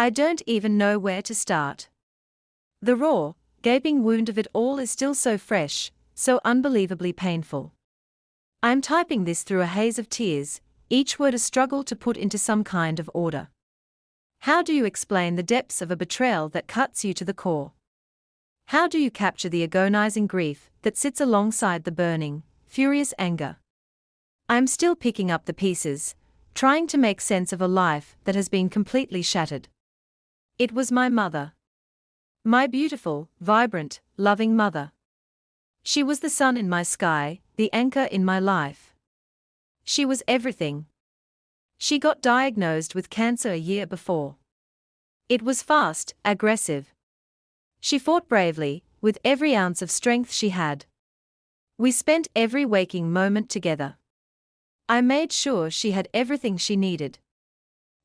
I don't even know where to start. The raw, gaping wound of it all is still so fresh, so unbelievably painful. I'm typing this through a haze of tears, each word a struggle to put into some kind of order. How do you explain the depths of a betrayal that cuts you to the core? How do you capture the agonizing grief that sits alongside the burning, furious anger? I'm still picking up the pieces, trying to make sense of a life that has been completely shattered. It was my mother. My beautiful, vibrant, loving mother. She was the sun in my sky, the anchor in my life. She was everything. She got diagnosed with cancer a year before. It was fast, aggressive. She fought bravely, with every ounce of strength she had. We spent every waking moment together. I made sure she had everything she needed.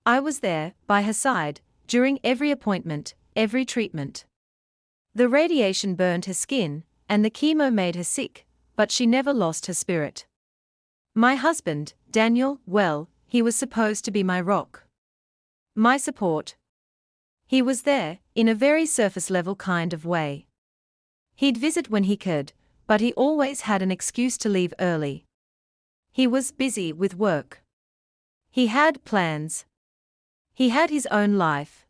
I was there, by her side, during every appointment, every treatment. The radiation burned her skin, and the chemo made her sick, but she never lost her spirit. My husband, Daniel, well, he was supposed to be my rock. My support. He was there, in a very surface-level kind of way. He'd visit when he could, but he always had an excuse to leave early. He was busy with work. He had plans. He had his own life.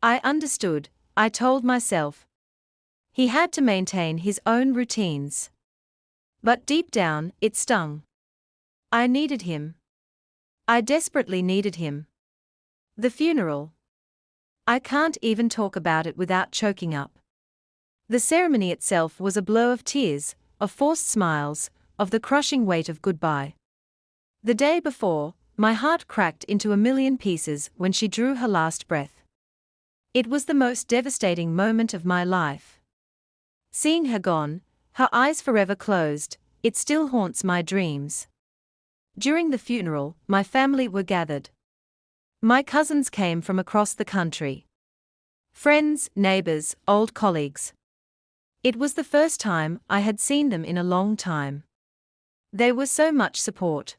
I understood, I told myself. He had to maintain his own routines. But deep down, it stung. I needed him. I desperately needed him. The funeral. I can't even talk about it without choking up. The ceremony itself was a blur of tears, of forced smiles, of the crushing weight of goodbye. The day before, my heart cracked into a million pieces when she drew her last breath. It was the most devastating moment of my life. Seeing her gone, her eyes forever closed, it still haunts my dreams. During the funeral, my family were gathered. My cousins came from across the country. Friends, neighbors, old colleagues. It was the first time I had seen them in a long time. They were so much support.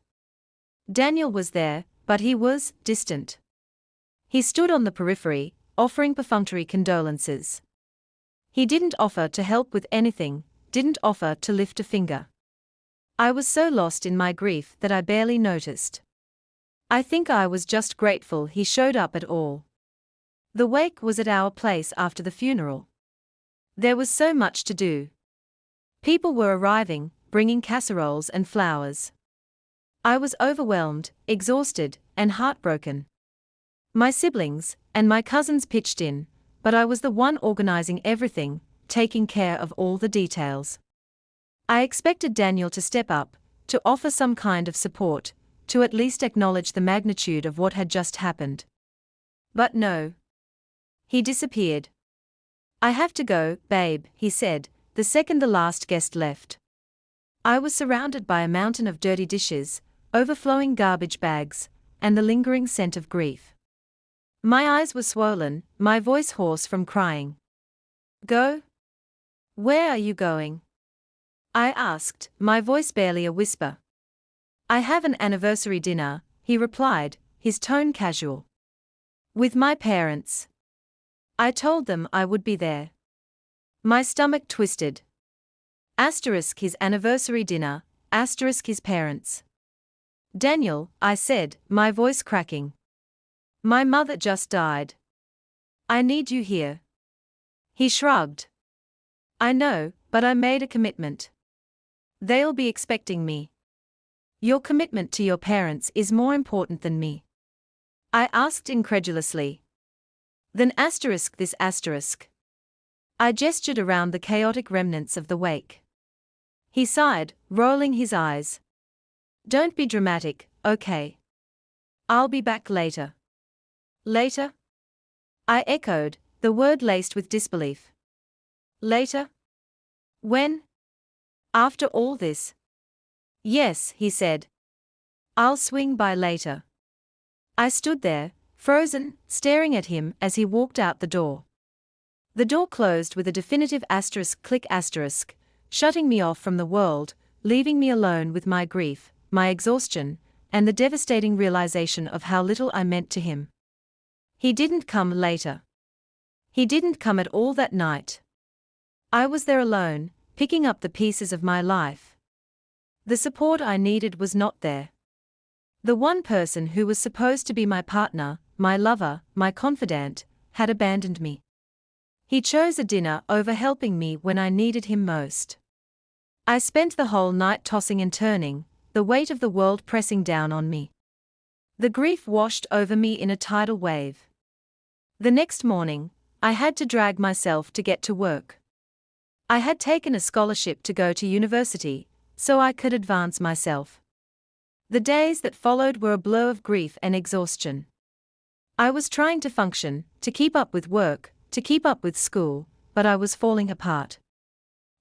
Daniel was there, but he was distant. He stood on the periphery, offering perfunctory condolences. He didn't offer to help with anything, didn't offer to lift a finger. I was so lost in my grief that I barely noticed. I think I was just grateful he showed up at all. The wake was at our place after the funeral. There was so much to do. People were arriving, bringing casseroles and flowers. I was overwhelmed, exhausted, and heartbroken. My siblings and my cousins pitched in, but I was the one organizing everything, taking care of all the details. I expected Daniel to step up, to offer some kind of support, to at least acknowledge the magnitude of what had just happened. But no. He disappeared. "I have to go, babe," he said, the second the last guest left. I was surrounded by a mountain of dirty dishes, overflowing garbage bags, and the lingering scent of grief. My eyes were swollen, my voice hoarse from crying. "Go? Where are you going?" I asked, my voice barely a whisper. "I have an anniversary dinner," he replied, his tone casual. "With my parents." I told them I would be there. My stomach twisted. His anniversary dinner, his parents. "Daniel," I said, my voice cracking. "My mother just died. I need you here." He shrugged. "I know, but I made a commitment. They'll be expecting me." "Your commitment to your parents is more important than me?" I asked incredulously. "Then this asterisk." I gestured around the chaotic remnants of the wake. He sighed, rolling his eyes. "Don't be dramatic, okay? I'll be back later." "Later?" I echoed, the word laced with disbelief. "Later? When? After all this?" "Yes," he said. "I'll swing by later." I stood there, frozen, staring at him as he walked out the door. The door closed with a definitive click shutting me off from the world, leaving me alone with my grief, my exhaustion, and the devastating realization of how little I meant to him. He didn't come later. He didn't come at all that night. I was there alone, picking up the pieces of my life. The support I needed was not there. The one person who was supposed to be my partner, my lover, my confidant, had abandoned me. He chose a dinner over helping me when I needed him most. I spent the whole night tossing and turning, the weight of the world pressing down on me. The grief washed over me in a tidal wave. The next morning, I had to drag myself to get to work. I had taken a scholarship to go to university, so I could advance myself. The days that followed were a blur of grief and exhaustion. I was trying to function, to keep up with work, to keep up with school, but I was falling apart.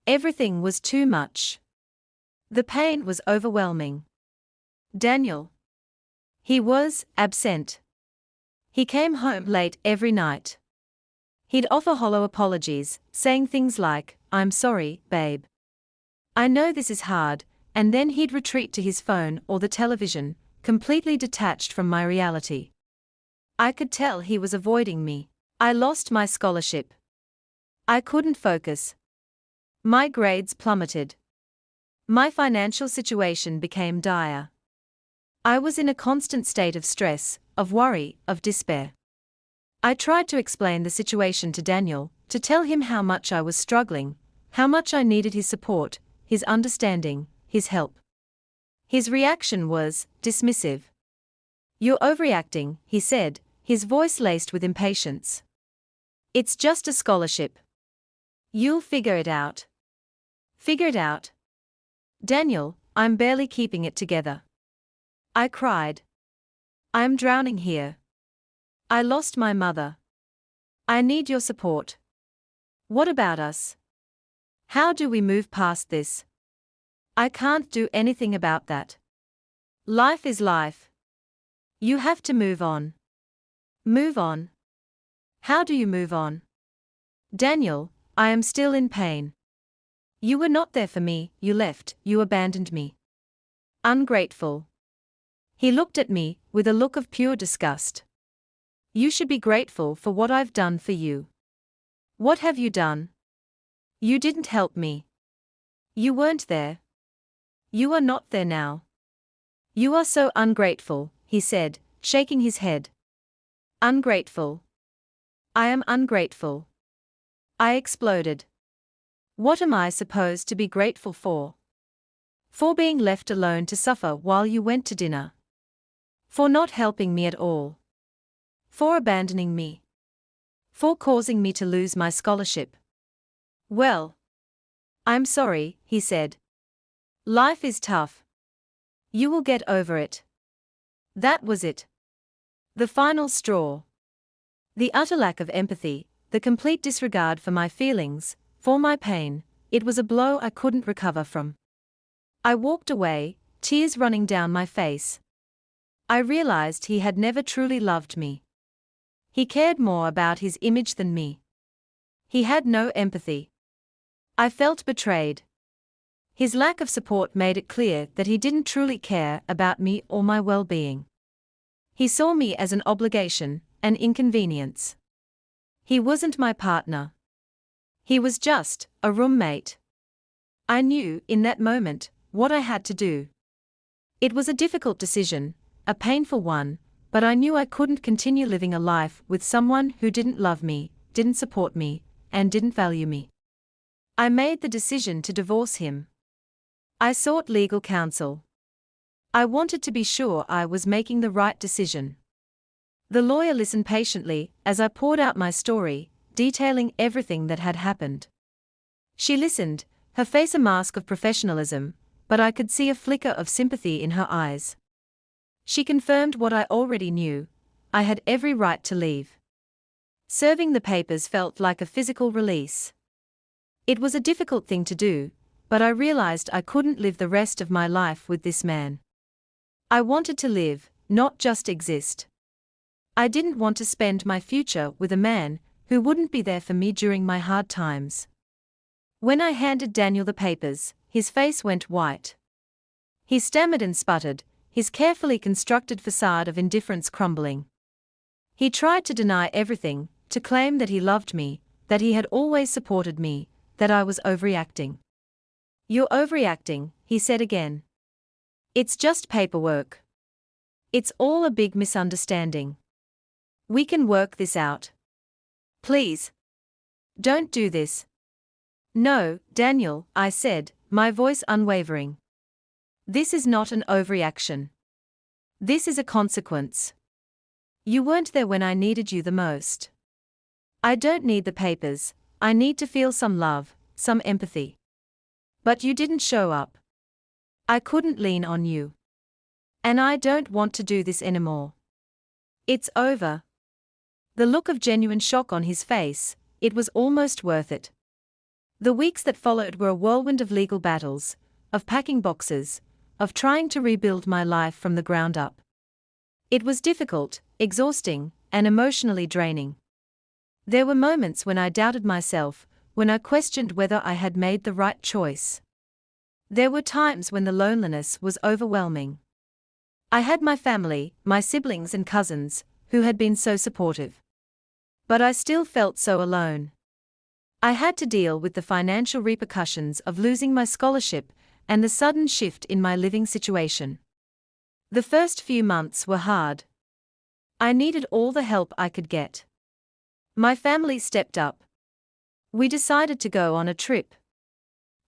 Everything was too much. The pain was overwhelming. Daniel. He was absent. He came home late every night. He'd offer hollow apologies, saying things like, "I'm sorry, babe. I know this is hard," and then he'd retreat to his phone or the television, completely detached from my reality. I could tell he was avoiding me. I lost my scholarship. I couldn't focus. My grades plummeted. My financial situation became dire. I was in a constant state of stress, of worry, of despair. I tried to explain the situation to Daniel, to tell him how much I was struggling, how much I needed his support, his understanding, his help. His reaction was dismissive. "You're overreacting," he said, his voice laced with impatience. "It's just a scholarship. You'll figure it out." Figure it out? Daniel, I'm barely keeping it together. I cried. I'm drowning here. I lost my mother. I need your support. What about us? How do we move past this? I can't do anything about that. Life is life. You have to move on. Move on? How do you move on? Daniel, I am still in pain. You were not there for me, you left, you abandoned me. Ungrateful. He looked at me, with a look of pure disgust. You should be grateful for what I've done for you. What have you done? You didn't help me. You weren't there. You are not there now. You are so ungrateful, he said, shaking his head. Ungrateful. I am ungrateful. I exploded. What am I supposed to be grateful for? For being left alone to suffer while you went to dinner. For not helping me at all. For abandoning me. For causing me to lose my scholarship. Well, I'm sorry, he said. Life is tough. You will get over it. That was it. The final straw. The utter lack of empathy, the complete disregard for my feelings, for my pain, it was a blow I couldn't recover from. I walked away, tears running down my face. I realized he had never truly loved me. He cared more about his image than me. He had no empathy. I felt betrayed. His lack of support made it clear that he didn't truly care about me or my well-being. He saw me as an obligation, an inconvenience. He wasn't my partner. He was just a roommate. I knew, in that moment, what I had to do. It was a difficult decision, a painful one, but I knew I couldn't continue living a life with someone who didn't love me, didn't support me, and didn't value me. I made the decision to divorce him. I sought legal counsel. I wanted to be sure I was making the right decision. The lawyer listened patiently as I poured out my story, detailing everything that had happened. She listened, her face a mask of professionalism, but I could see a flicker of sympathy in her eyes. She confirmed what I already knew: I had every right to leave. Serving the papers felt like a physical release. It was a difficult thing to do, but I realized I couldn't live the rest of my life with this man. I wanted to live, not just exist. I didn't want to spend my future with a man who wouldn't be there for me during my hard times. When I handed Daniel the papers, his face went white. He stammered and sputtered, his carefully constructed facade of indifference crumbling. He tried to deny everything, to claim that he loved me, that he had always supported me, that I was overreacting. "You're overreacting," he said again. "It's just paperwork. It's all a big misunderstanding. We can work this out. Please. Don't do this." "No, Daniel," I said, my voice unwavering. "This is not an overreaction. This is a consequence. You weren't there when I needed you the most. I don't need the papers, I need to feel some love, some empathy. But you didn't show up. I couldn't lean on you. And I don't want to do this anymore. It's over." The look of genuine shock on his face, it was almost worth it. The weeks that followed were a whirlwind of legal battles, of packing boxes, of trying to rebuild my life from the ground up. It was difficult, exhausting, and emotionally draining. There were moments when I doubted myself, when I questioned whether I had made the right choice. There were times when the loneliness was overwhelming. I had my family, my siblings and cousins, who had been so supportive. But I still felt so alone. I had to deal with the financial repercussions of losing my scholarship and the sudden shift in my living situation. The first few months were hard. I needed all the help I could get. My family stepped up. We decided to go on a trip.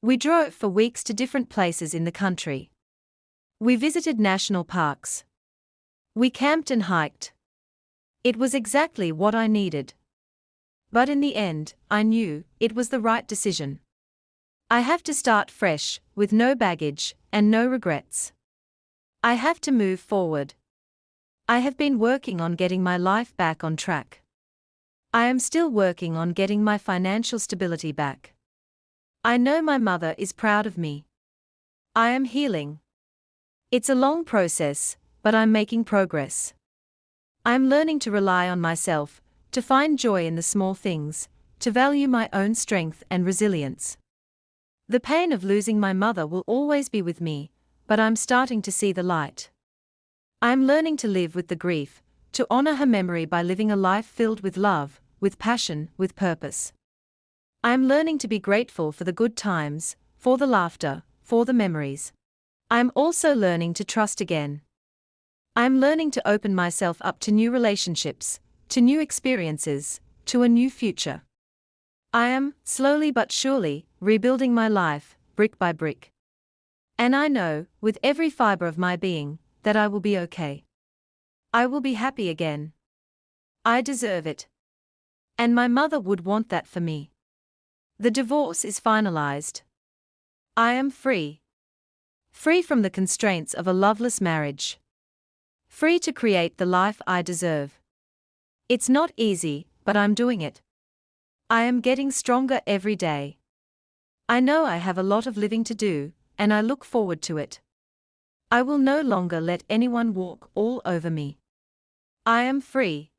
We drove for weeks to different places in the country. We visited national parks. We camped and hiked. It was exactly what I needed. But in the end, I knew it was the right decision. I have to start fresh, with no baggage and no regrets. I have to move forward. I have been working on getting my life back on track. I am still working on getting my financial stability back. I know my mother is proud of me. I am healing. It's a long process, but I'm making progress. I'm learning to rely on myself, to find joy in the small things, to value my own strength and resilience. The pain of losing my mother will always be with me, but I'm starting to see the light. I'm learning to live with the grief, to honor her memory by living a life filled with love, with passion, with purpose. I'm learning to be grateful for the good times, for the laughter, for the memories. I'm also learning to trust again. I'm learning to open myself up to new relationships, to new experiences, to a new future. I am, slowly but surely, rebuilding my life, brick by brick. And I know, with every fiber of my being, that I will be okay. I will be happy again. I deserve it. And my mother would want that for me. The divorce is finalized. I am free. Free from the constraints of a loveless marriage. Free to create the life I deserve. It's not easy, but I'm doing it. I am getting stronger every day. I know I have a lot of living to do, and I look forward to it. I will no longer let anyone walk all over me. I am free.